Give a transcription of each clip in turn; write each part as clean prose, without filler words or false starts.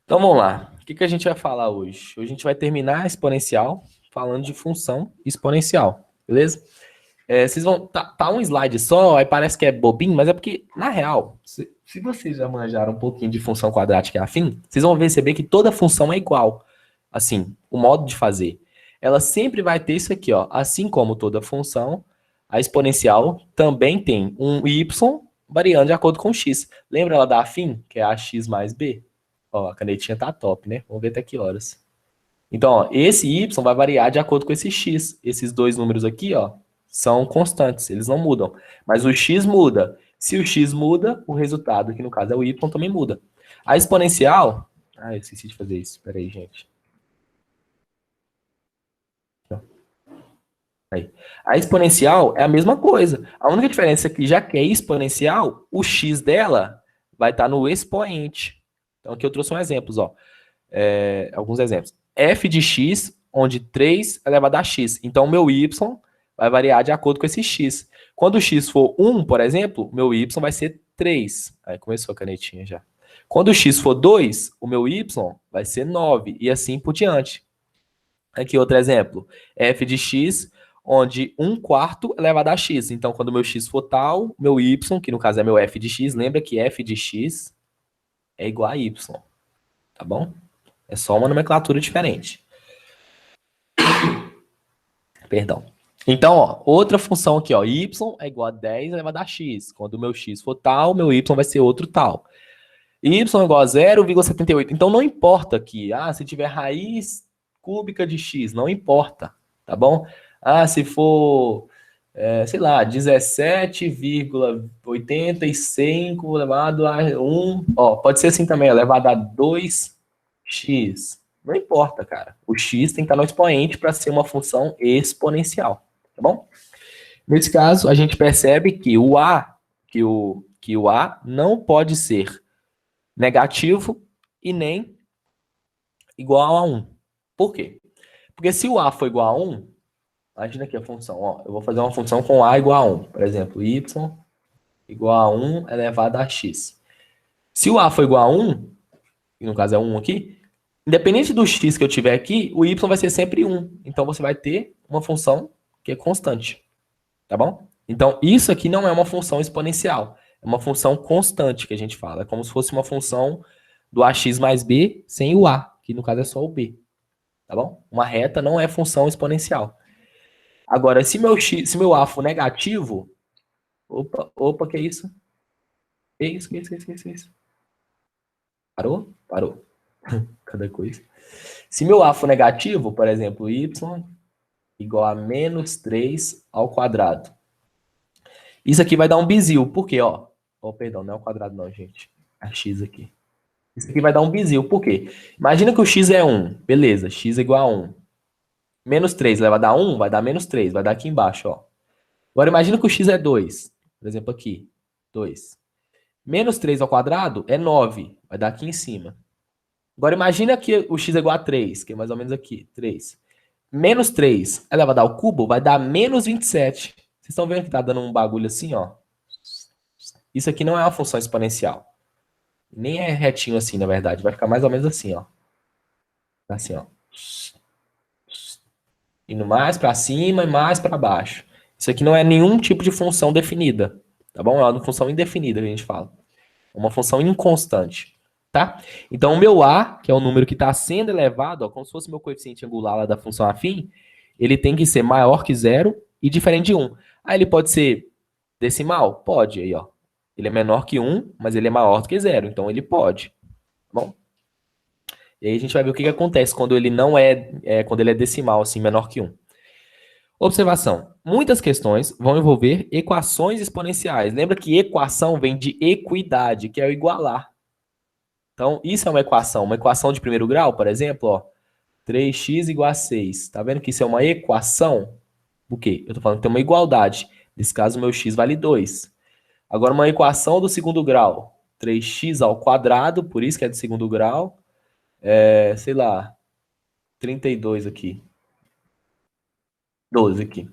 Então vamos lá. O que que a gente vai falar hoje? Hoje a gente vai terminar a exponencial falando de função exponencial, beleza? Vocês vão. Tá um slide só, aí parece que é bobinho, mas é porque, na real, se vocês já manjaram um pouquinho de função quadrática e afim, vocês vão perceber que toda função é igual. Assim, o modo de fazer. Ela sempre vai ter isso aqui, ó. Assim como toda função, a exponencial também tem um y variando de acordo com o x. Lembra ela da afim, que é ax mais b? Ó, a canetinha tá top, né? Vamos ver até que horas. Então, ó, esse y vai variar de acordo com esse x. Esses dois números aqui, ó, são constantes, eles não mudam. Mas o x muda. Se o x muda, o resultado, que no caso é o y, também muda. A exponencial... Ah, eu esqueci de fazer isso. Pera aí, gente. Aí. A exponencial é a mesma coisa. A única diferença é que, já que é exponencial, o x dela vai estar no expoente. Então, aqui eu trouxe um exemplos, ó. Alguns exemplos. F de x, onde 3 é elevado a x. Então, o meu y vai variar de acordo com esse x. Quando o x for 1, por exemplo, o meu y vai ser 3. Aí começou a canetinha já. Quando o x for 2, o meu y vai ser 9. E assim por diante. Aqui outro exemplo. F de x, onde 1/4 é elevado a x. Então, quando o meu x for tal, meu y, que no caso é meu f de x, lembra que f de x é igual a y. Tá bom? É só uma nomenclatura diferente. Perdão. Então, ó, outra função aqui, ó, y é igual a 10 elevado a x. Quando o meu x for tal, meu y vai ser outro tal. Y é igual a 0,78. Então, não importa aqui, se tiver raiz cúbica de x, não importa, tá bom? Se for, sei lá, 17,85 elevado a 1, ó, pode ser assim também, elevado a 2x. Não importa, cara. O x tem que estar no expoente para ser uma função exponencial, tá bom? Nesse caso, a gente percebe que o a não pode ser negativo e nem igual a 1. Por quê? Porque se o a for igual a 1, imagina aqui a função, ó, eu vou fazer uma função com a igual a 1. Por exemplo, y igual a 1 elevado a x. Se o a for igual a 1, que no caso é 1 aqui, independente do x que eu tiver aqui, o y vai ser sempre 1. Então, você vai ter uma função que é constante. Tá bom? Então, isso aqui não é uma função exponencial. É uma função constante que a gente fala. É como se fosse uma função do ax mais b sem o a, que no caso é só o b. Tá bom? Uma reta não é função exponencial. Agora, se meu a for negativo... Opa, que isso? Que isso? Parou? Parou. Cada coisa. Se meu a for negativo, por exemplo, y igual a menos 3 ao quadrado. Isso aqui vai dar um bizil. Por quê? Perdão, não é o quadrado não, gente. É x aqui. Isso aqui vai dar um bizil. Por quê? Imagina que o x é 1. Beleza, x é igual a 1. Menos 3 vai dar 1, vai dar menos 3. Vai dar aqui embaixo, ó. Agora imagina que o x é 2. Por exemplo, aqui. 2. Menos 3 ao quadrado é 9. Vai dar aqui em cima. Agora imagina que o x é igual a 3, que é mais ou menos aqui. 3. Menos 3 elevado ao cubo vai dar menos 27. Vocês estão vendo que tá dando um bagulho assim, ó? Isso aqui não é uma função exponencial. Nem é retinho assim, na verdade. Vai ficar mais ou menos assim, ó. Assim, ó. Indo mais para cima e mais para baixo. Isso aqui não é nenhum tipo de função definida. Tá bom? É uma função indefinida que a gente fala. É uma função inconstante. Tá? Então, o meu a, que é o número que está sendo elevado, ó, como se fosse meu coeficiente angular lá da função afim, ele tem que ser maior que 0 e diferente de 1. Ele pode ser decimal? Pode. Aí, ó. Ele é menor que 1, mas ele é maior do que 0. Então, ele pode. Tá bom? E aí a gente vai ver o que acontece quando ele não quando ele é decimal, assim, menor que 1. Observação. Muitas questões vão envolver equações exponenciais. Lembra que equação vem de equidade, que é o igualar. Então, isso é uma equação de primeiro grau, por exemplo, ó, 3x igual a 6. Tá vendo que isso é uma equação? O quê? Eu tô falando que tem uma igualdade. Nesse caso, meu x vale 2. Agora, uma equação do segundo grau. 3x ao quadrado, por isso que é do segundo grau. Sei lá, 32 aqui. 12 aqui.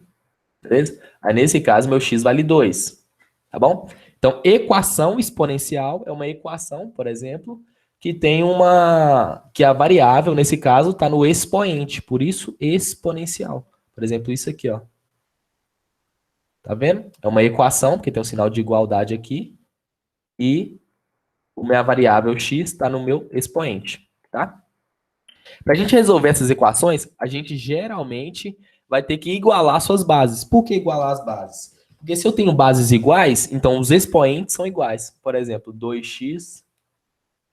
Beleza? Aí, nesse caso, meu x vale 2. Tá bom? Então, equação exponencial é uma equação, por exemplo, que tem que a variável, nesse caso, está no expoente, por isso exponencial. Por exemplo, isso aqui, ó. Tá vendo? É uma equação, porque tem um sinal de igualdade aqui, e a minha variável x está no meu expoente, tá? Para a gente resolver essas equações, a gente geralmente vai ter que igualar suas bases. Por que igualar as bases? Porque se eu tenho bases iguais, então os expoentes são iguais. Por exemplo, 2x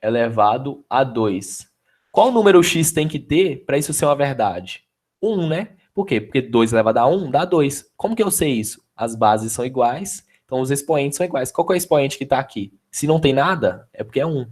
elevado a 2. Qual número x tem que ter para isso ser uma verdade? 1, né? Por quê? Porque 2 elevado a 1 dá 2. Como que eu sei isso? As bases são iguais, então os expoentes são iguais. Qual que é o expoente que está aqui? Se não tem nada, é porque é 1.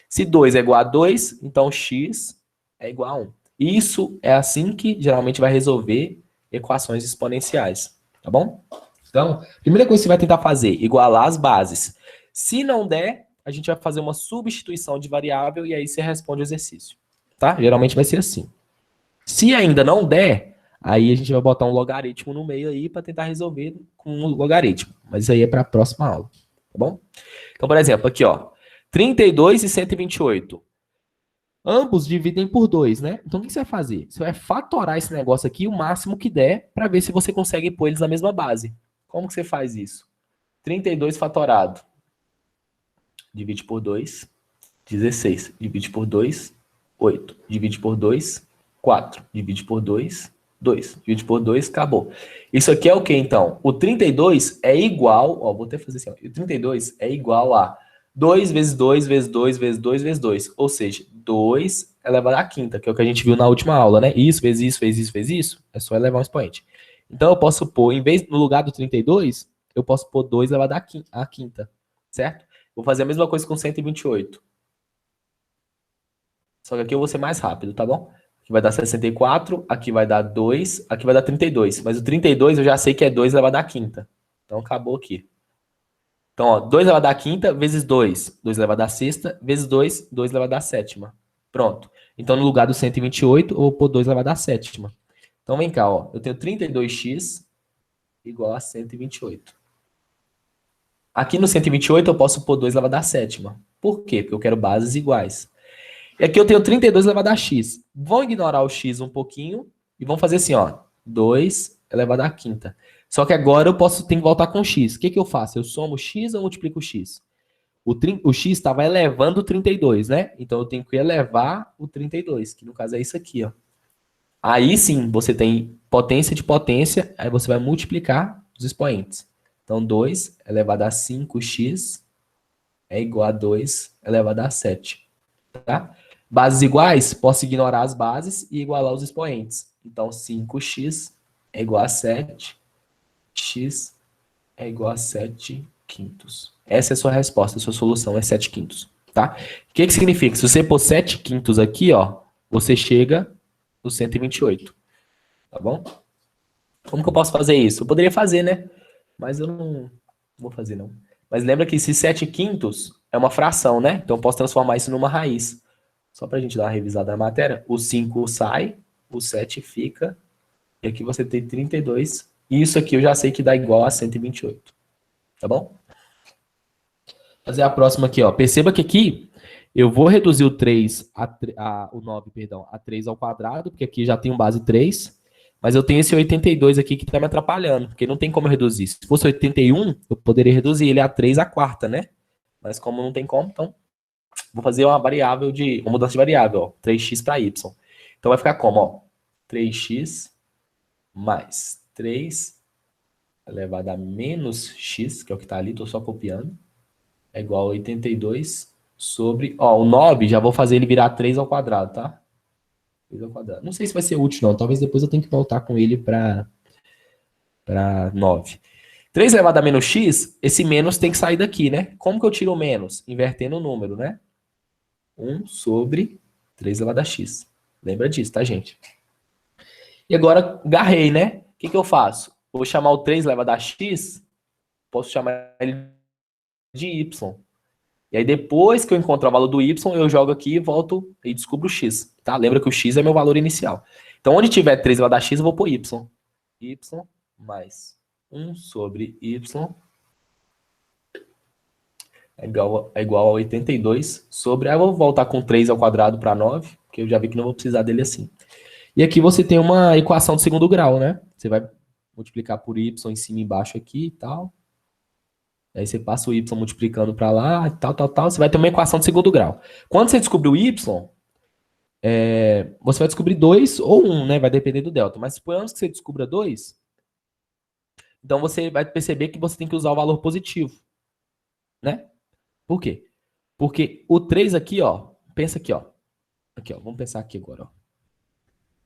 Se 2 é igual a 2, então x é igual a 1. Isso é assim que geralmente vai resolver equações exponenciais, tá bom? Então, primeira coisa que você vai tentar fazer, igualar as bases. Se não der, a gente vai fazer uma substituição de variável e aí você responde o exercício, tá? Geralmente vai ser assim. Se ainda não der, aí a gente vai botar um logaritmo no meio aí para tentar resolver com um logaritmo. Mas isso aí é para a próxima aula, tá bom? Então, por exemplo, aqui, ó, 32 e 128. Ambos dividem por 2, né? Então, o que você vai fazer? Você vai fatorar esse negócio aqui o máximo que der para ver se você consegue pôr eles na mesma base. Como que você faz isso? 32 fatorado. Divide por 2, 16. Divide por 2, 8. Divide por 2, 4. Divide por 2, 2. Divide por 2, acabou. Isso aqui é o que, então? O 32 é igual... Ó, vou até fazer assim. Ó, o 32 é igual a 2 vezes 2 vezes 2 vezes 2 vezes 2. Ou seja, 2 elevado à quinta, que é o que a gente viu na última aula, né? Isso, vezes isso, vezes isso, vezes isso. É só elevar um expoente. Então, eu posso pôr, em vez, no lugar do 32, eu posso pôr 2 elevado à quinta, certo? Vou fazer a mesma coisa com 128. Só que aqui eu vou ser mais rápido, tá bom? Aqui vai dar 64, aqui vai dar 2, aqui vai dar 32. Mas o 32 eu já sei que é 2 elevado à quinta. Então acabou aqui. Então, ó, 2 elevado à quinta vezes 2. 2 elevado à sexta vezes 2, 2 elevado à sétima. Pronto. Então, no lugar do 128, eu vou pôr 2 elevado à sétima. Então, vem cá, ó. Eu tenho 32x igual a 128. Aqui no 128 eu posso pôr 2 elevado à sétima. Por quê? Porque eu quero bases iguais. E aqui eu tenho 32 elevado a x. Vão ignorar o x um pouquinho e vão fazer assim, ó. 2 elevado à quinta. Só que agora eu tenho que voltar com o x. O que eu faço? Eu somo x ou multiplico o x? O x estava elevando o 32, né? Então eu tenho que elevar o 32, que no caso é isso aqui, ó. Aí sim, você tem potência de potência, aí você vai multiplicar os expoentes. Então 2 elevado a 5x é igual a 2 elevado a 7. Tá? Bases iguais, posso ignorar as bases e igualar os expoentes. Então, 5x é igual a 7, x é igual a 7 quintos. Essa é a sua resposta, a sua solução é 7 quintos. Tá? O que significa? Se você pôr 7 quintos aqui, ó, você chega no 128. Tá bom? Como que eu posso fazer isso? Eu poderia fazer, né? Mas eu não vou fazer, não. Mas lembra que se 7 quintos é uma fração, né? Então eu posso transformar isso numa raiz. Só para a gente dar uma revisada na matéria, o 5 sai, o 7 fica, e aqui você tem 32. E isso aqui eu já sei que dá igual a 128. Tá bom? Fazer a próxima aqui, ó. Perceba que aqui eu vou reduzir o 3 o 9, perdão, a 3 ao quadrado, porque aqui já tenho base 3. Mas eu tenho esse 82 aqui que está me atrapalhando, porque não tem como eu reduzir. Se fosse 81, eu poderia reduzir ele a 3 à quarta, né? Mas como não tem como, então vou fazer uma mudança de variável, ó, 3x para y. Então vai ficar como, ó? 3x mais 3 elevado a menos x, que é o que está ali, estou só copiando, é igual a 82 sobre... Ó, o 9, já vou fazer ele virar 3 ao quadrado, tá? 3 ao quadrado. Não sei se vai ser útil, não. Talvez depois eu tenha que voltar com ele para 9. 3 elevado a menos x, esse menos tem que sair daqui, né? Como que eu tiro o menos? Invertendo o número, né? 1 sobre 3 elevado a x. Lembra disso, tá, gente? E agora, garrei, né? O que eu faço? Vou chamar o 3 elevado a x, posso chamar ele de y. E aí, depois que eu encontrar o valor do y, eu jogo aqui e volto e descubro o x, tá? Lembra que o x é meu valor inicial. Então, onde tiver 3 elevado a x, eu vou pôr y. Y mais 1 sobre y é igual a 82 sobre... Aí eu vou voltar com 3 ao quadrado para 9, porque eu já vi que não vou precisar dele assim. E aqui você tem uma equação de segundo grau, né? Você vai multiplicar por y em cima e embaixo aqui e tal. Aí você passa o y multiplicando para lá, tal. Você vai ter uma equação de segundo grau. Quando você descobrir o y, você vai descobrir 2 ou 1, né? Vai depender do delta. Mas suponhamos que você descubra 2, então você vai perceber que você tem que usar o valor positivo, né? Por quê? Porque o 3 aqui, ó, pensa aqui, ó. Aqui, ó, vamos pensar aqui agora, ó.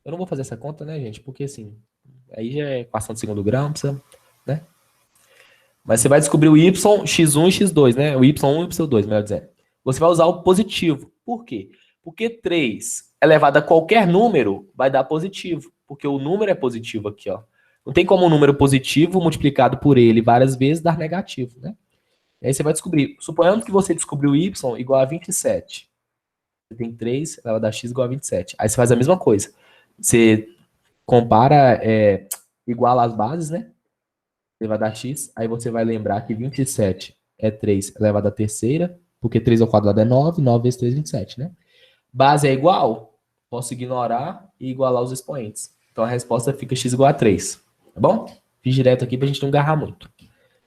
Eu não vou fazer essa conta, né, gente? Porque assim, aí já é equação de segundo grau, não precisa, né? Mas você vai descobrir o y, x1 e x2, né? O y1 e o y2, melhor dizendo. Você vai usar o positivo. Por quê? Porque 3 elevado a qualquer número vai dar positivo. Porque o número é positivo aqui, ó. Não tem como um número positivo multiplicado por ele várias vezes dar negativo, né? E aí você vai descobrir. Suponhamos que você descobriu y igual a 27. Você tem 3 elevado a x igual a 27. Aí você faz a mesma coisa. Você compara, iguala as bases, né? Elevado a x, aí você vai lembrar que 27 é 3 elevado à terceira, porque 3 ao quadrado é 9, 9 vezes 3 é 27, né? Base é igual, posso ignorar e igualar os expoentes. Então a resposta fica x igual a 3, tá bom? Fiz direto aqui pra gente não agarrar muito,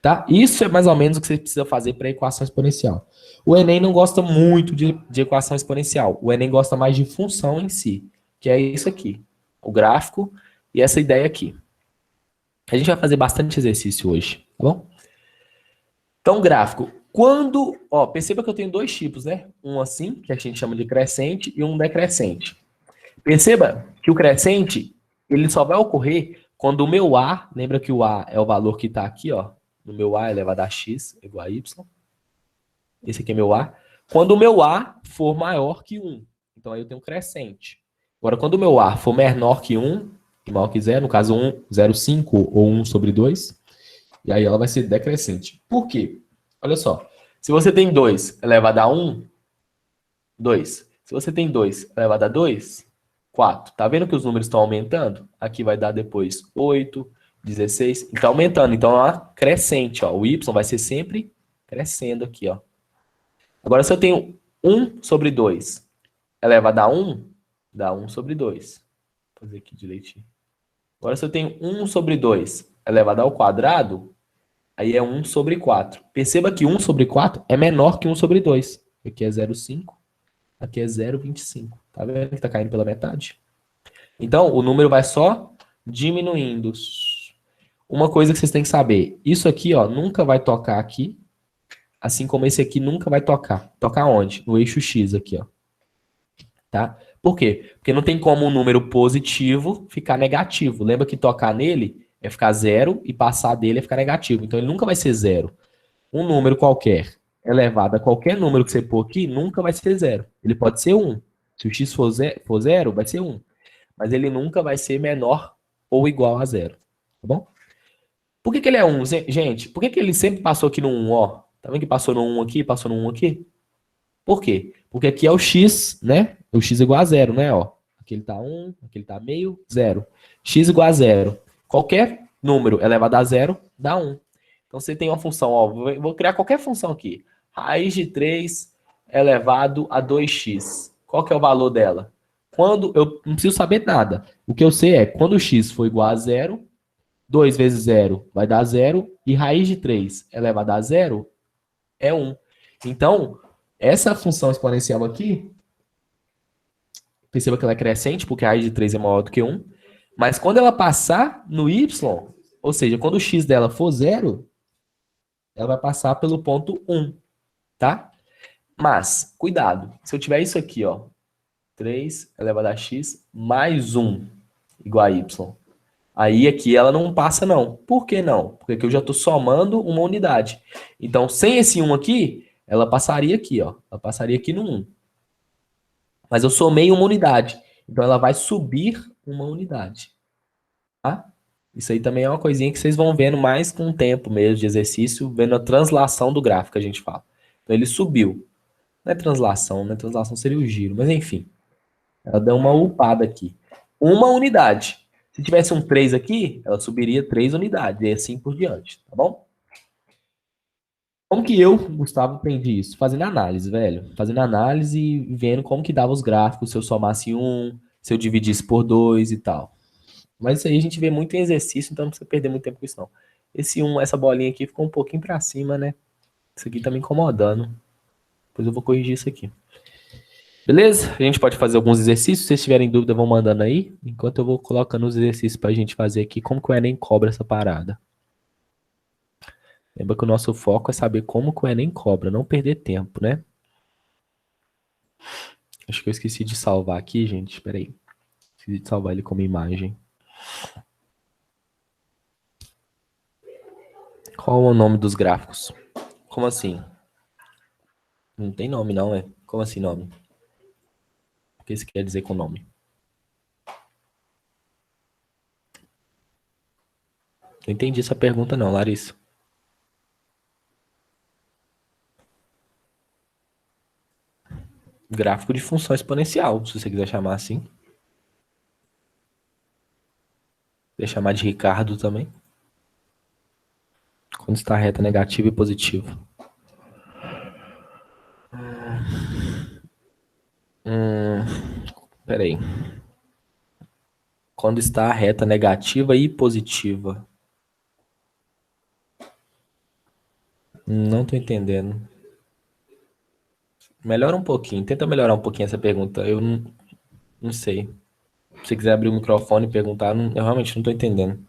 tá? Isso é mais ou menos o que você precisa fazer para equação exponencial. O Enem não gosta muito de equação exponencial, o Enem gosta mais de função em si, que é isso aqui, o gráfico e essa ideia aqui. A gente vai fazer bastante exercício hoje, tá bom? Então, gráfico. Quando, ó, perceba que eu tenho dois tipos, né? Um assim, que a gente chama de crescente, e um decrescente. Perceba que o crescente, ele só vai ocorrer quando o meu A, lembra que o A é o valor que está aqui, ó, no meu A elevado a x igual a y. Esse aqui é meu A. Quando o meu A for maior que 1. Então aí eu tenho um crescente. Agora, quando o meu A for menor que 1, maior que 0, no caso 1, 0,5 ou 1 sobre 2, e aí ela vai ser decrescente. Por quê? Olha só. Se você tem 2 elevado a 1, 2. Se você tem 2 elevado a 2, 4. Tá vendo que os números estão aumentando? Aqui vai dar depois 8, 16. Então aumentando. Então é uma crescente, ó. O y vai ser sempre crescendo aqui, ó. Agora se eu tenho 1 sobre 2 elevado a 1, dá 1 sobre 2. Vou fazer aqui direitinho. Agora se eu tenho 1 sobre 2 elevado ao quadrado, aí é 1 sobre 4. Perceba que 1 sobre 4 é menor que 1 sobre 2. Aqui é 0,5, aqui é 0,25. Tá vendo que tá caindo pela metade? Então, o número vai só diminuindo. Uma coisa que vocês têm que saber, isso aqui, ó, nunca vai tocar aqui, assim como esse aqui nunca vai tocar. Tocar onde? No eixo X aqui, ó. Tá? Por quê? Porque não tem como um número positivo ficar negativo. Lembra que tocar nele é ficar zero e passar dele é ficar negativo. Então ele nunca vai ser zero. Um número qualquer elevado a qualquer número que você pôr aqui nunca vai ser zero. Ele pode ser 1. Se o x for zero, vai ser 1. Mas ele nunca vai ser menor ou igual a zero. Tá bom? Por que ele é 1, gente? Por que ele sempre passou aqui no 1, ó? Tá vendo que passou no 1 aqui, passou no 1 aqui? Por quê? Porque aqui é o x, né? O x igual a zero, né? Ó, aqui ele tá 1, aqui ele tá meio, zero. X igual a zero. Qualquer número elevado a zero dá 1. Então você tem uma função, ó, vou criar qualquer função aqui. Raiz de 3 elevado a 2x. Qual que é o valor dela? Quando eu não preciso saber nada. O que eu sei é, quando o x for igual a zero, 2 vezes zero vai dar zero, e raiz de 3 elevado a zero é 1. Então, essa função exponencial aqui, perceba que ela é crescente, porque a raiz de 3 é maior do que 1. Mas quando ela passar no y, ou seja, quando o x dela for zero, ela vai passar pelo ponto 1, tá? Mas, cuidado, se eu tiver isso aqui, ó, 3 elevado a x mais 1 igual a y, aí aqui ela não passa não. Por que não? Porque aqui eu já estou somando uma unidade. Então, sem esse 1 aqui, ela passaria aqui, ó. Ela passaria aqui no 1. Mas eu somei uma unidade. Então, ela vai subir uma unidade. Tá? Isso aí também é uma coisinha que vocês vão vendo mais com o tempo mesmo de exercício, vendo a translação do gráfico que a gente fala. Então, ele subiu. Não é translação, né? Translação seria o giro. Mas, enfim. Ela deu uma upada aqui. Uma unidade. Se tivesse um 3 aqui, ela subiria 3 unidades. E assim por diante. Tá bom? Como que eu, Gustavo, aprendi isso? Fazendo análise, velho. Fazendo análise e vendo como que dava os gráficos, se eu somasse um, se eu dividisse por dois e tal. Mas isso aí a gente vê muito em exercício, então não precisa perder muito tempo com isso, não. Esse um, essa bolinha aqui ficou um pouquinho pra cima, né? Isso aqui tá me incomodando. Depois eu vou corrigir isso aqui. Beleza? A gente pode fazer alguns exercícios. Se vocês tiverem dúvida, vão mandando aí. Enquanto eu vou colocando os exercícios pra gente fazer aqui. Como que o Enem cobra essa parada? Lembra que o nosso foco é saber como que o Enem cobra, não perder tempo, né? Acho que eu esqueci de salvar aqui, gente. Espera aí. Esqueci de salvar ele como imagem. Qual é o nome dos gráficos? Como assim? Não tem nome, não, é? Como assim nome? O que isso quer dizer com nome? Não entendi essa pergunta, não, Larissa. Gráfico de função exponencial, se você quiser chamar assim. Quiser chamar de Ricardo também. Quando está reta negativo e positivo. Peraí. Quando está a reta negativa e positiva. Não tô entendendo. Melhora um pouquinho. Tenta melhorar um pouquinho essa pergunta. Eu não sei. Se você quiser abrir o microfone e perguntar, eu realmente não tô entendendo.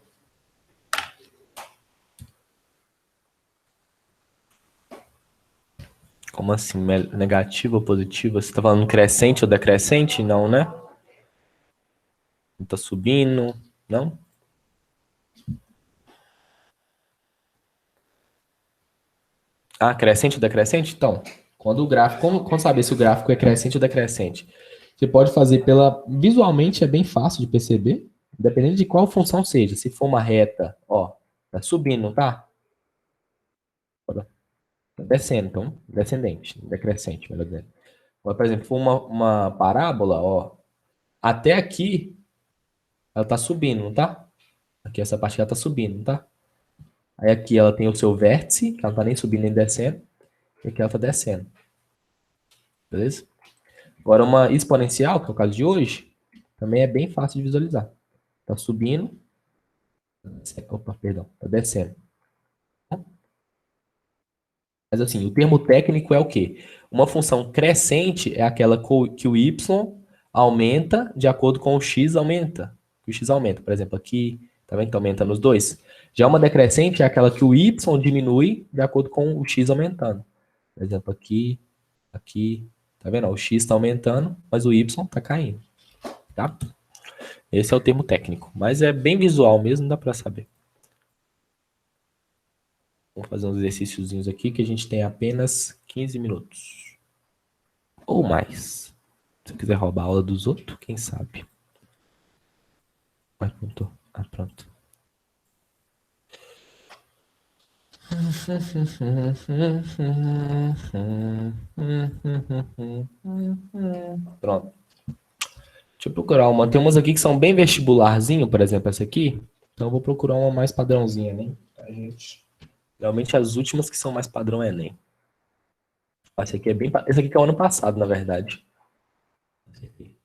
Como assim? Negativa ou positiva? Você tá falando crescente ou decrescente? Não, né? Tá subindo? Não? Ah, crescente ou decrescente? Então, quando o gráfico, como saber se o gráfico é crescente ou decrescente? Você pode fazer pela. Visualmente é bem fácil de perceber, dependendo de qual função seja. Se for uma reta, ó, tá subindo, não tá? Tá descendo, então, descendente, decrescente, melhor dizendo. Agora, por exemplo, se for uma parábola, ó, até aqui ela tá subindo, não tá? Aqui essa parte ela tá subindo, não tá? Aí aqui ela tem o seu vértice, que ela não tá nem subindo nem descendo, e aqui ela tá descendo, beleza? Agora uma exponencial, que é o caso de hoje, também é bem fácil de visualizar. Tá subindo, opa, perdão, tá descendo. Mas assim, o termo técnico é o quê? Uma função crescente é aquela que o y aumenta de acordo com o x aumenta. O x aumenta, por exemplo, aqui, tá vendo que tá aumentando os dois? Já uma decrescente é aquela que o y diminui de acordo com o x aumentando. Por exemplo, aqui, aqui, tá vendo? O x está aumentando, mas o y está caindo, tá? Esse é o termo técnico, mas é bem visual mesmo, dá para saber. Vamos fazer uns exercíciozinhos aqui que a gente tem apenas 15 minutos. Ou mais. Se quiser roubar a aula dos outros, quem sabe. Mas pronto. Ah, pronto. Pronto. Deixa eu procurar uma. Tem umas aqui que são bem vestibularzinho, por exemplo, essa aqui. Então eu vou procurar uma mais padrãozinha, né? Pra gente. Realmente as últimas que são mais padrão é Enem. Esse aqui é bem. Esse aqui que é o ano passado, na verdade. Esse aqui.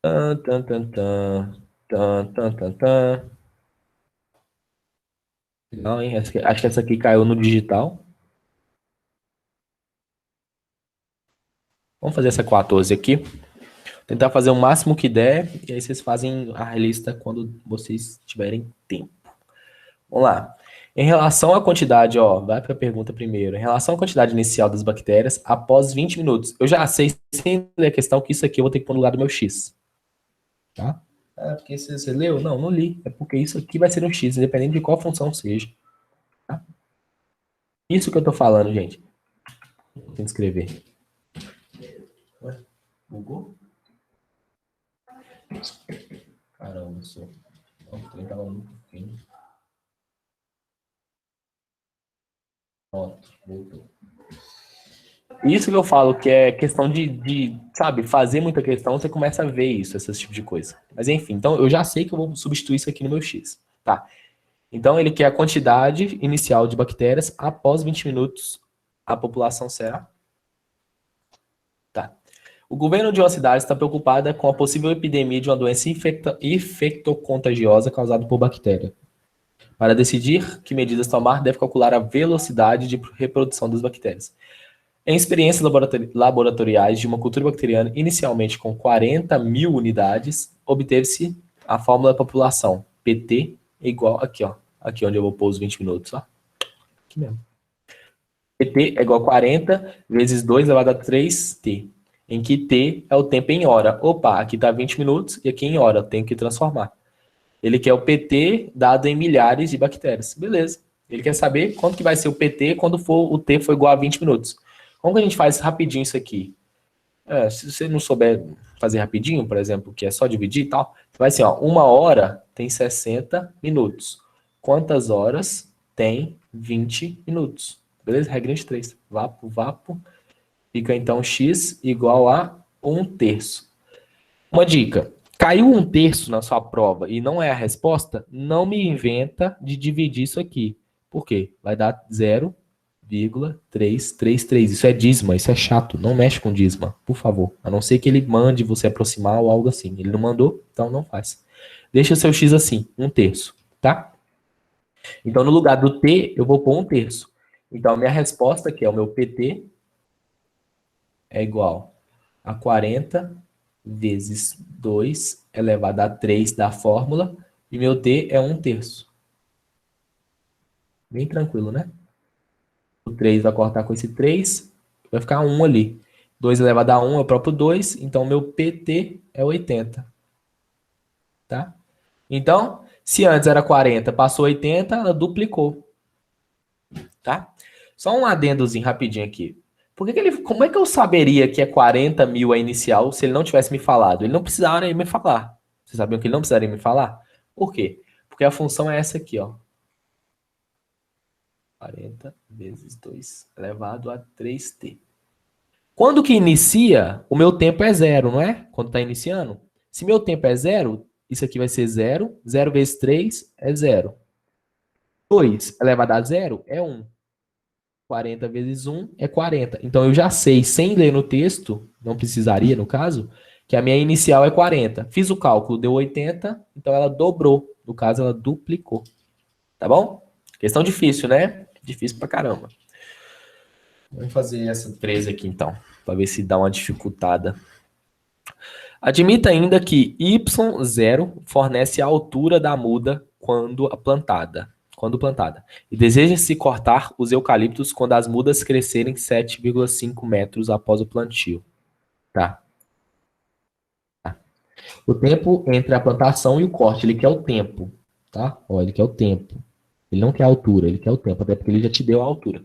Tan, tan, tan, tan. Tan, tan, tan, tan. Não, hein? Acho que essa aqui caiu no digital. Vamos fazer essa 14 aqui. Tentar fazer o máximo que der. E aí vocês fazem a lista quando vocês tiverem tempo. Vamos lá. Em relação à quantidade, ó, vai para a pergunta primeiro. Em relação à quantidade inicial das bactérias, após 20 minutos. Eu já sei, sem ler a questão, que isso aqui eu vou ter que pôr no lugar do meu X. Tá? É porque você leu? Não, não li. É porque isso aqui vai ser um X, independente de qual função seja. Tá? Isso que eu tô falando, gente. Tem que escrever. Ué, bugou? Caramba, sou. O trem tava muito fino. Pronto, voltou. Isso que eu falo, que é questão sabe, fazer muita questão, você começa a ver isso, esse tipo de coisa. Mas enfim, então eu já sei que eu vou substituir isso aqui no meu X, tá? Então, ele quer a quantidade inicial de bactérias após 20 minutos. A população será? Tá. O governo de uma cidade está preocupada com a possível epidemia de uma doença infectocontagiosa causada por bactéria. Para decidir que medidas tomar, deve calcular a velocidade de reprodução das bactérias. Em experiências laboratoriais de uma cultura bacteriana, inicialmente com 40 mil unidades, obteve-se a fórmula da população. PT é igual... Aqui, ó. Aqui onde eu vou pôr os 20 minutos, ó. Aqui mesmo. PT é igual a 40 vezes 2 elevado a 3T, em que T é o tempo em hora. Opa, aqui está 20 minutos e aqui em hora, eu tenho que transformar. Ele quer o PT dado em milhares de bactérias. Beleza. Ele quer saber quanto que vai ser o PT quando for o T for igual a 20 minutos. Como que a gente faz rapidinho isso aqui? Se você não souber fazer rapidinho, por exemplo, que é só dividir e tal, vai assim, ó, 1 hora tem 60 minutos. Quantas horas tem 20 minutos? Beleza? Regrinha de 3. Vapo, vapo. Fica então x igual a 1/3. Uma dica. Caiu 1/3 na sua prova e não é a resposta, não me inventa de dividir isso aqui. Por quê? Vai dar 0,333. Isso é dízima, isso é chato. Não mexe com dízima, por favor. A não ser que ele mande você aproximar ou algo assim. Ele não mandou, então não faz. Deixa o seu x assim, 1/3, tá? Então, no lugar do t, eu vou pôr 1/3. Então, a minha resposta, que é o meu PT, é igual a 40 vezes 2 elevado a 3 da fórmula, e meu t é 1/3. Bem tranquilo, né? O 3 vai cortar com esse 3, vai ficar 1 ali. 2 elevado a 1 é o próprio 2, então meu PT é 80. Tá? Então, se antes era 40, passou 80, ela duplicou. Tá? Só um adendozinho rapidinho aqui. Como é que eu saberia que é 40 mil a inicial se ele não tivesse me falado? Ele não precisaria me falar. Vocês sabiam que ele não precisaria me falar? Por quê? Porque a função é essa aqui, ó. 40 vezes 2 elevado a 3t. Quando que inicia, o meu tempo é zero, não é? Quando está iniciando. Se meu tempo é zero, isso aqui vai ser zero. 0 vezes 3 é zero. 2 elevado a zero é 1. 40 vezes 1 é 40. Então eu já sei, sem ler no texto, não precisaria no caso, que a minha inicial é 40. Fiz o cálculo, deu 80, então ela dobrou. No caso, ela duplicou. Tá bom? Questão difícil, né? Difícil pra caramba. Vamos fazer essa 13 aqui então, para ver se dá uma dificultada. Admita ainda que y0 fornece a altura da muda quando plantada. E deseja-se cortar os eucaliptos quando as mudas crescerem 7,5 metros após o plantio. Tá. O tempo entre a plantação e o corte, ele quer o tempo, tá? Ó, ele quer o tempo. Ele não quer a altura, ele quer o tempo, até porque ele já te deu a altura.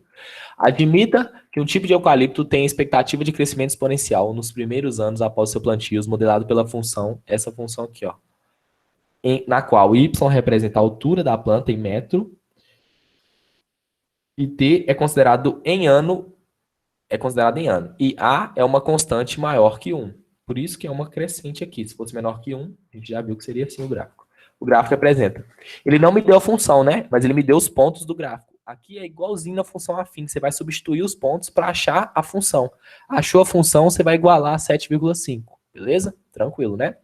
Admita que um tipo de eucalipto tem expectativa de crescimento exponencial nos primeiros anos após seu plantio, modelado pela função, essa função aqui, ó, na qual y representa a altura da planta em metro e t é considerado em ano, e a é uma constante maior que 1. Por isso que é uma crescente aqui. Se fosse menor que 1, a gente já viu que seria assim o gráfico. O gráfico representa. Ele não me deu a função, né? Mas ele me deu os pontos do gráfico. Aqui é igualzinho na função afim. Você vai substituir os pontos para achar a função. Achou a função, você vai igualar a 7,5. Beleza? Tranquilo, né?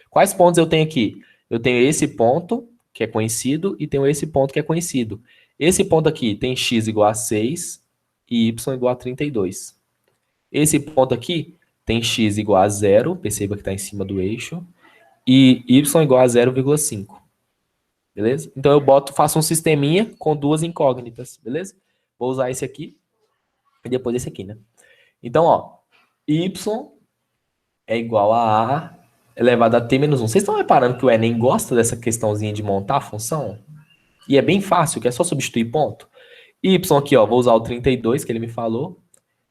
Quais pontos eu tenho aqui? Eu tenho esse ponto, que é conhecido, e tenho esse ponto que é conhecido. Esse ponto aqui tem x igual a 6 e y igual a 32. Esse ponto aqui tem x igual a 0, perceba que está em cima do eixo, e y igual a 0,5. Beleza? Então eu faço um sisteminha com duas incógnitas, beleza? Vou usar esse aqui e depois esse aqui, né? Então, ó, y é igual a A elevado a t menos 1. Vocês estão reparando que o Enem gosta dessa questãozinha de montar a função? E é bem fácil, que é só substituir ponto. Y aqui, ó, vou usar o 32 que ele me falou.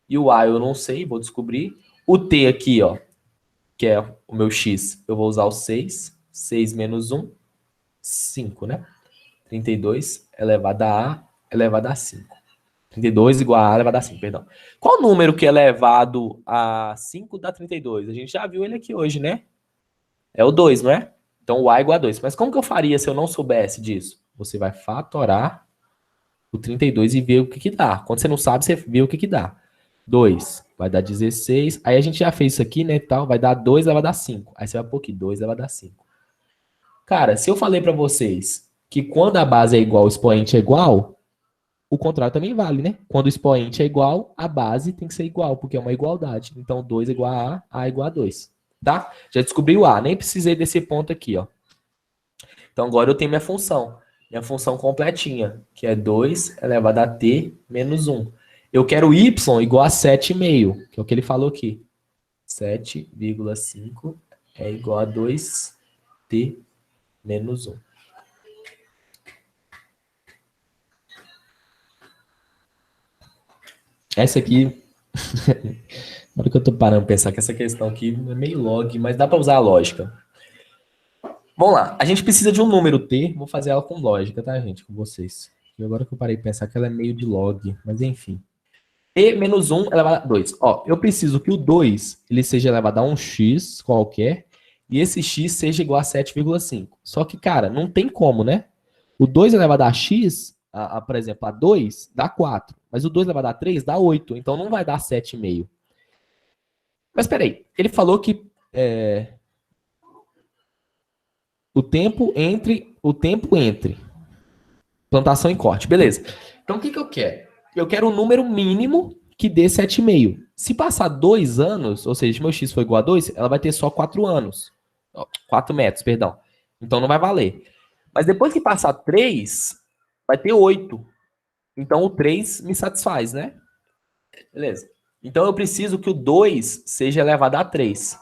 E o A eu não sei, vou descobrir. O T aqui, ó, que é o meu X, eu vou usar o 6. 6 menos 1, 5, né? 32 elevado a A elevado a 5. 32 igual a A elevado a 5, perdão. Qual número que é elevado a 5 dá 32? A gente já viu ele aqui hoje, né? É o 2, não é? Então o A é igual a 2. Mas como que eu faria se eu não soubesse disso? Você vai fatorar o 32 e ver o que dá. Quando você não sabe, você vê o que dá. 2 vai dar 16. Aí a gente já fez isso aqui, né, tal. Vai dar 2, ela vai dar 5. Aí você vai pôr aqui, 2, ela vai dar 5. Cara, se eu falei pra vocês que quando a base é igual, o expoente é igual, o contrário também vale, né? Quando o expoente é igual, a base tem que ser igual, porque é uma igualdade. Então, 2 é igual a igual a 2. Tá? Já descobri o A, nem precisei desse ponto aqui, ó. Então, agora eu tenho minha função completinha, que é 2 elevado a t menos 1. Eu quero y igual a 7,5, que é o que ele falou aqui. 7,5 é igual a 2t menos 1. Essa aqui, na hora que eu tô parando pra pensar que essa questão aqui é meio log, mas dá pra usar a lógica. Vamos lá, a gente precisa de um número t, vou fazer ela com lógica, tá, gente, com vocês. E agora que eu parei de pensar que ela é meio de log, mas enfim. T menos 1 elevado a 2. Ó, eu preciso que o 2 ele seja elevado a um x qualquer e esse x seja igual a 7,5. Só que, cara, não tem como, né? O 2 elevado a x, por exemplo, a 2, dá 4. Mas o 2 elevado a 3 dá 8. Então não vai dar 7,5. Mas peraí, ele falou que o tempo entre plantação e corte. Beleza. Então o que eu quero? Eu quero um número mínimo que dê 7,5. Se passar 2 anos, ou seja, meu x for igual a 2, ela vai ter só 4 anos. 4 metros, perdão. Então não vai valer. Mas depois que passar 3, vai ter 8. Então o 3 me satisfaz, né? Beleza. Então eu preciso que o 2 seja elevado a 3.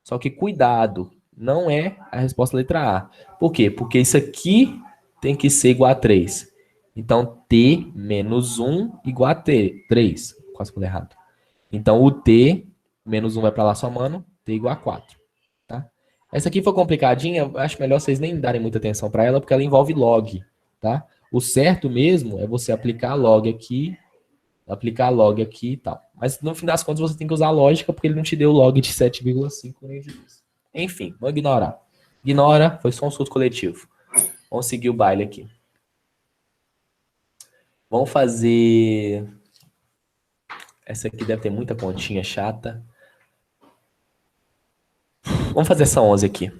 Só que cuidado, não é a resposta letra A. Por quê? Porque isso aqui tem que ser igual a 3. Então, t menos 1 igual a 3. Quase falei errado. Então, o t menos 1 vai para lá somando, t igual a 4. Tá? Essa aqui foi complicadinha, eu acho melhor vocês nem darem muita atenção para ela, porque ela envolve log. Tá? O certo mesmo é você aplicar log aqui e tal. Mas, no fim das contas, você tem que usar a lógica, porque ele não te deu log de 7,5 nem de 2. Enfim, vamos ignorar. Ignora, foi só um surto coletivo. Vamos seguir o baile aqui. Vamos fazer... Essa aqui deve ter muita continha chata. Vamos fazer essa 11 aqui.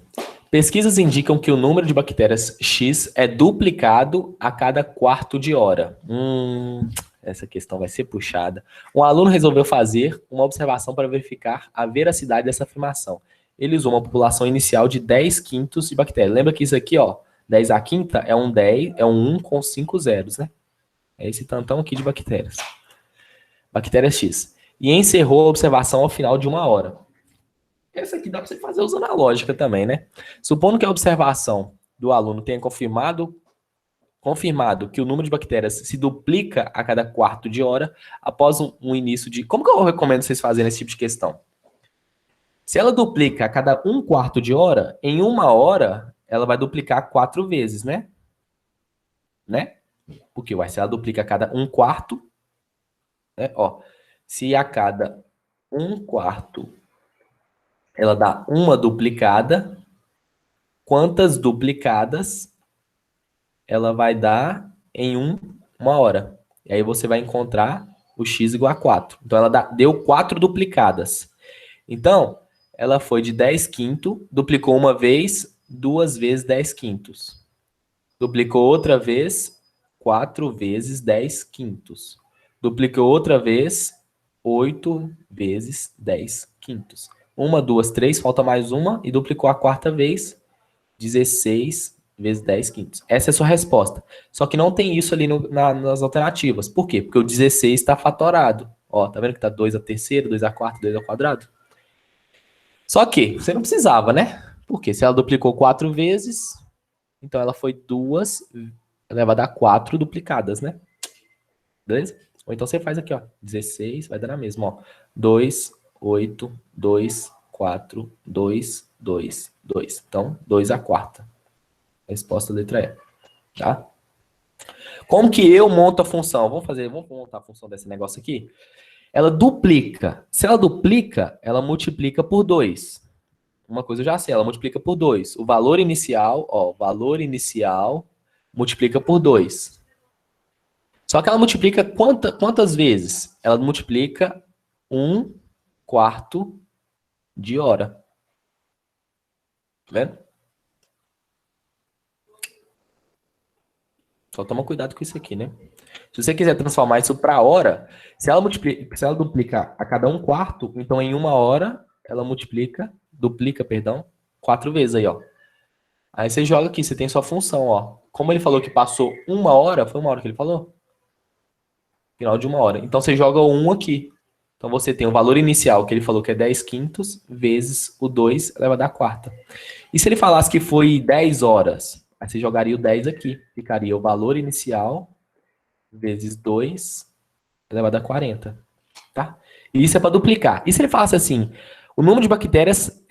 Pesquisas indicam que o número de bactérias X é duplicado a cada quarto de hora. Essa questão vai ser puxada. Um aluno resolveu fazer uma observação para verificar a veracidade dessa afirmação. Ele usou uma população inicial de 10 quintos de bactérias. Lembra que isso aqui, ó, 10 a quinta é um 1 com 5 zeros, né? É esse tantão aqui de bactérias. Bactérias X. E encerrou a observação ao final de 1 hora. Essa aqui dá para você fazer usando a lógica também, né? Supondo que a observação do aluno tenha confirmado que o número de bactérias se duplica a cada quarto de hora após um início de... Como que eu recomendo vocês fazerem esse tipo de questão? Se ela duplica a cada um quarto de hora, em 1 hora, ela vai duplicar 4 vezes, né? Porque se ela duplica a cada um quarto, né? Ó, se a cada um quarto ela dá uma duplicada, quantas duplicadas ela vai dar em 1 hora? E aí você vai encontrar o x igual a 4. Então ela deu 4 duplicadas. Então, ela foi de 10 quintos, duplicou uma vez, 2 vezes 10 quintos. Duplicou outra vez, 4 vezes 10 quintos. Duplicou outra vez, 8 vezes 10 quintos. 1, 2, 3, falta mais uma, e duplicou a quarta vez, 16 vezes 10 quintos. Essa é a sua resposta. Só que não tem isso ali nas alternativas. Por quê? Porque o 16 está fatorado. Ó, tá vendo que tá 2 a terceira, 2 a quarta, 2 ao quadrado? Só que você não precisava, né? Porque se ela duplicou 4 vezes, então ela foi 2 elevado a 4 duplicadas, né? Beleza? Ou então você faz aqui, ó. 16, vai dar na mesma, ó. 2, 8, 2, 4, 2, 2, 2. Então, 2 a quarta. Resposta letra E. Tá? Como que eu monto a função? Vamos montar a função desse negócio aqui? Ela duplica. Se ela duplica, ela multiplica por 2. Uma coisa eu já sei, ela multiplica por 2. O valor inicial, ó, valor inicial multiplica por 2. Só que ela multiplica quantas vezes? Ela multiplica 1/4 de hora. Tá vendo? Só toma cuidado com isso aqui, né? Se você quiser transformar isso para hora, se ela duplica a cada 1/4, então em 1 hora ela duplica, perdão, 4 vezes aí, ó. Aí você joga aqui, você tem sua função, ó. Como ele falou que passou 1 hora, foi 1 hora que ele falou? Final de 1 hora. Então você joga o 1 aqui. Então você tem o valor inicial, que ele falou que é 10/5, vezes o 2 elevado à quarta. E se ele falasse que foi 10 horas? Aí você jogaria o 10 aqui. Ficaria o valor inicial vezes 2 elevado a 40. Tá? E isso é para duplicar. E se ele falasse assim, o número de bactérias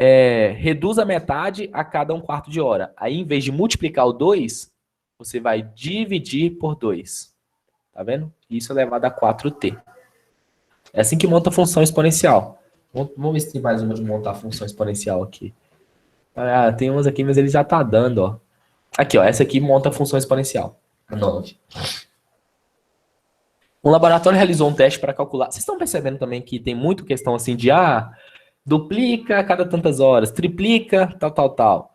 reduz a metade a cada 1/4 de hora. Aí, em vez de multiplicar o 2, você vai dividir por 2. Tá vendo? Isso é elevado a 4t. É assim que monta a função exponencial. Vamos ver se tem mais uma de montar a função exponencial aqui. Ah, tem umas aqui, mas ele já tá dando, ó. Aqui, ó. Essa aqui monta a função exponencial. 9. Um laboratório realizou um teste para calcular. Vocês estão percebendo também que tem muito questão assim de duplica a cada tantas horas, triplica, tal.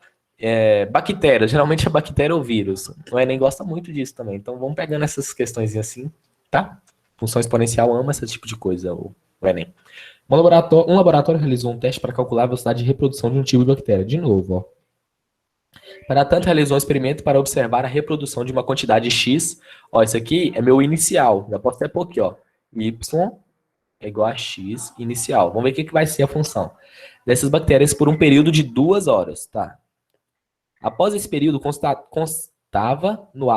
Bactéria, geralmente é bactéria ou vírus. O Enem gosta muito disso também. Então vamos pegando essas questões assim, tá? Função exponencial ama esse tipo de coisa, o Enem. Um laboratório realizou um teste para calcular a velocidade de reprodução de um tipo de bactéria. De novo, ó. Para tanto, realizou um experimento para observar a reprodução de uma quantidade X. Ó, isso aqui é meu inicial. Já posso até pôr aqui, ó. Y é igual a X inicial. Vamos ver o que vai ser a função dessas bactérias por um período de 2 horas, tá? Após esse período, constava no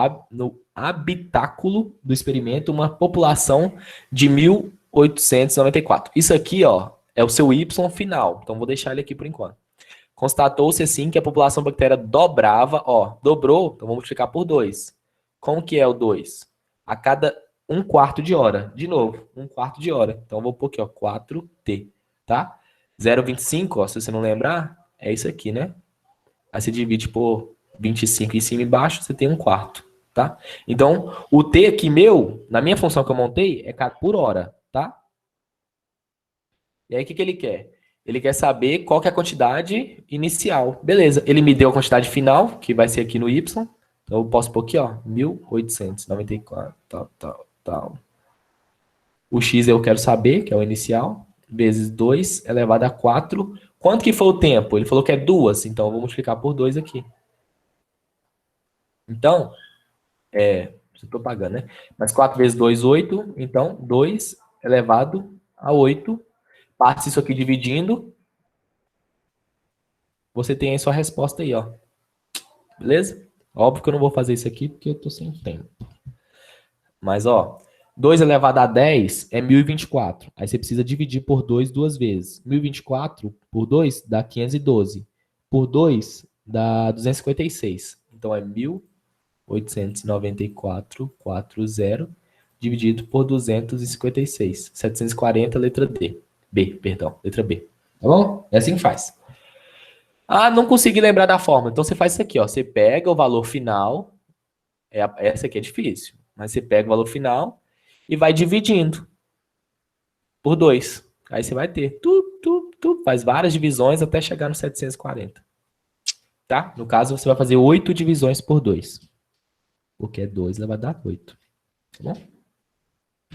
habitáculo do experimento uma população de 1.894. Isso aqui, ó, é o seu Y final. Então, vou deixar ele aqui por enquanto. Constatou-se, assim, que a população bactéria dobrava, ó, dobrou, então vamos multiplicar por 2. Como que é o 2? A cada 1/4 de hora. De novo, 1/4 de hora. Então, eu vou pôr aqui, ó, 4t, tá? 0,25, ó, se você não lembrar, é isso aqui, né? Aí você divide por 25 em cima e embaixo, você tem 1/4, tá? Então, o t aqui meu, na minha função que eu montei, é por hora, tá? E aí, o que ele quer? Ele quer saber qual que é a quantidade inicial. Beleza, ele me deu a quantidade final, que vai ser aqui no Y. Então, eu posso pôr aqui, ó, 1.894, tal. O X eu quero saber, que é o inicial, vezes 2 elevado a 4. Quanto que foi o tempo? Ele falou que é 2, então eu vou multiplicar por 2 aqui. Então, eu estou pagando, né? Mas 4 vezes 2, 8. Então, 2 elevado a 8. Passa isso aqui dividindo. Você tem aí sua resposta aí, ó. Beleza? Óbvio que eu não vou fazer isso aqui porque eu tô sem tempo. Mas, ó, 2 elevado a 10 é 1.024. Aí você precisa dividir por 2 duas vezes. 1.024 por 2 dá 512. Por 2 dá 256. Então, é 1.894,40 dividido por 256. 740, letra D. Letra B. Tá bom? É assim que faz. Ah, não consegui lembrar da fórmula. Então você faz isso aqui, ó. Você pega o valor final. Essa aqui é difícil. Mas você pega o valor final e vai dividindo por 2. Aí você vai ter. Faz várias divisões até chegar no 740. Tá? No caso, você vai fazer 8 divisões por 2. Porque é 2 elevado a 8. Tá bom?